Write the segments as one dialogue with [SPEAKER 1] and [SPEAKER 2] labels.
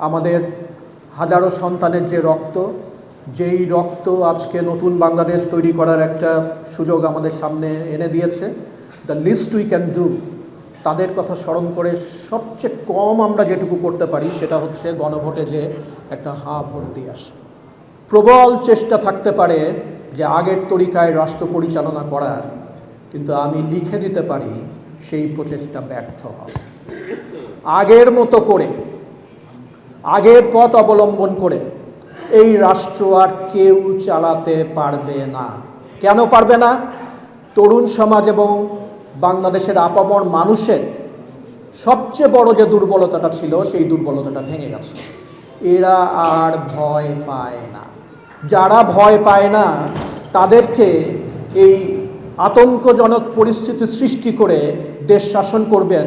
[SPEAKER 1] আমাদের হাজারো সন্তানের যে রক্ত, যেই রক্ত আজকে নতুন বাংলাদেশ তৈরি করার একটা সুযোগ আমাদের সামনে এনে দিয়েছে, the list we can do, তাদের কথা স্মরণ করে সবচেয়ে কম আমরা যেটুকু করতে পারি সেটা হচ্ছে গণভোটে যে একটা হাঁ ভোট দিয়ে আসে। প্রবল চেষ্টা থাকতে পারে যে আগের তরিকায় রাষ্ট্র পরিচালনা করার, কিন্তু আমি লিখে দিতে পারি সেই প্রচেষ্টা ব্যর্থ হবে। আগের মতো করে, আগের পথ অবলম্বন করে এই রাষ্ট্র আর কেউ চালাতে পারবে না। কেন পারবে না? তরুণ সমাজ এবং বাংলাদেশের আপামর মানুষের সবচেয়ে বড় যে দুর্বলতাটা ছিল সেই দুর্বলতাটা ভেঙে গেছে। এরা আর ভয় পায় না। যারা ভয় পায় না তাদেরকে এই আতঙ্কজনক পরিস্থিতি সৃষ্টি করে দেশ শাসন করবেন,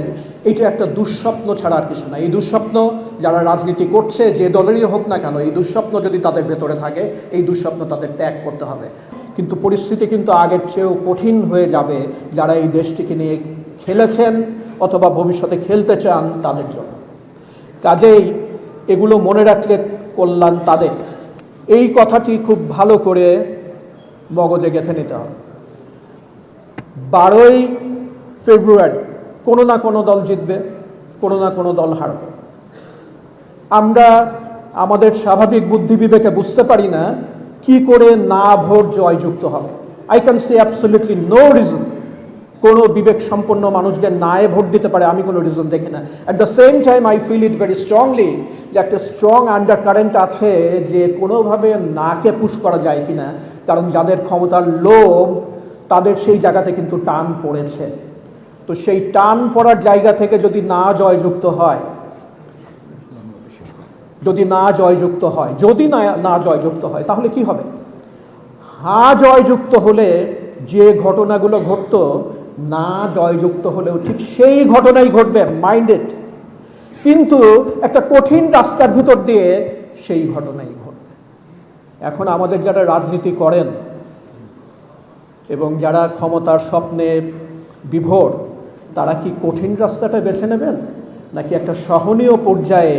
[SPEAKER 1] এটা একটা দুঃস্বপ্ন ছাড়া আর কিছু না। এই দুঃস্বপ্ন যারা রাজনীতি করছে, যে দলেরই হোক না কেন, এই দুঃস্বপ্ন যদি তাদের ভেতরে থাকে, এই দুঃস্বপ্ন তাদের ত্যাগ করতে হবে। কিন্তু পরিস্থিতি কিন্তু আগের চেয়েও কঠিন হয়ে যাবে যারা এই দেশটিকে নিয়ে খেলেছেন অথবা ভবিষ্যতে খেলতে চান তাদের জন্য। কাজেই এগুলো মনে রাখলে কল্যাণ তাদের। এই কথাটি খুব ভালো করে মগজে গেঁথে নিতে হবে। 12ই ফেব্রুয়ারি কোনো না কোনো দল জিতবে, কোনো না কোনো দল হারবে। আমরা আমাদের স্বাভাবিক বুদ্ধি বিবেকে বুঝতে পারি না কি করে না ভোট জয়যুক্ত হবে। I can say absolutely no reason কোনো বিবেক সম্পন্ন মানুষদের নায়ে ভোট দিতে পারে, আমি কোনো রিজন দেখি না। At the same time I feel it very strongly যে একটা স্ট্রং আন্ডার কারেন্ট আছে যে কোনোভাবে নাকে পুশ করা যায় কিনা, কারণ যাদের ক্ষমতার লোভ তাদের সেই জায়গাতে কিন্তু টান পড়েছে। তো সেই টান পড়ার জায়গা থেকে যদি না জয়যুক্ত হয়, যদি না জয়যুক্ত হয় তাহলে কি হবে? হ্যাঁ জয়যুক্ত হলে যে ঘটনাগুলো ঘটতো, না জয়যুক্ত হলেও ঠিক সেই ঘটনাই ঘটবে, মাইন্ডেড। কিন্তু একটা কঠিন রাস্তার ভিতর দিয়ে সেই ঘটনাই ঘটবে। এখন আমাদের যারা রাজনীতি করেন এবং যারা ক্ষমতার স্বপ্নে বিভোর, তারা কি কঠিন রাস্তাটা বেছে নেবেন, নাকি একটা সহনীয় পর্যায়ে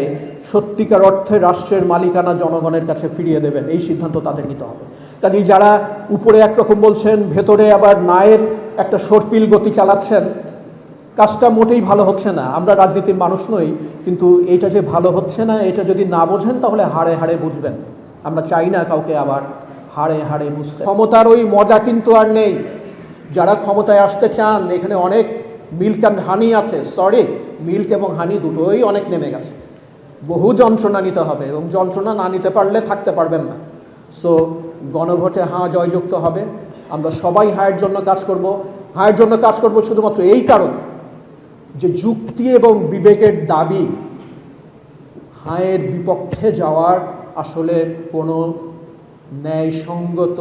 [SPEAKER 1] সত্যিকার অর্থে রাষ্ট্রের মালিকানা জনগণের কাছে ফিরিয়ে দেবেন? এই সিদ্ধান্ত তাদের নিতে হবে। কাজেই যারা উপরে একরকম বলছেন, ভেতরে আবার নায়ের একটা সর্পিল গতি চালাচ্ছেন, কাজটা মোটেই ভালো হচ্ছে না। আমরা রাজনীতির মানুষ নই, কিন্তু এটা যে ভালো হচ্ছে না এটা যদি না বোঝেন তাহলে হাড়ে হাড়ে বুঝবেন। আমরা চাই না কাউকে আবার হাড়ে হাড়ে বুঝতে। ক্ষমতার ওই মজা কিন্তু আর নেই। যারা ক্ষমতায় আসতে চান, এখানে অনেক মিল্ক অ্যান্ড হানি আছে। সরি, মিল্ক এবং হানি দুটোই অনেক নেমে গেছে। বহু যন্ত্রণা নিতে হবে এবং যন্ত্রণা না নিতে পারলে থাকতে পারবেন না। সো গণভোটে হাঁ জয়যুক্ত হবে। আমরা সবাই হায়ের জন্য কাজ করব। হায়ের জন্য কাজ করব শুধুমাত্র এই কারণে যে যুক্তি এবং বিবেকের দাবি হায়ের বিপক্ষে যাওয়ার আসলে কোনো ন্যায়সঙ্গত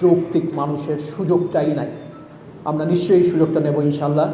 [SPEAKER 1] যৌক্তিক মানুষের সুযোগটাই নাই। আমরা নিশ্চয়ই এই সুযোগটা নেব ইনশাল্লাহ।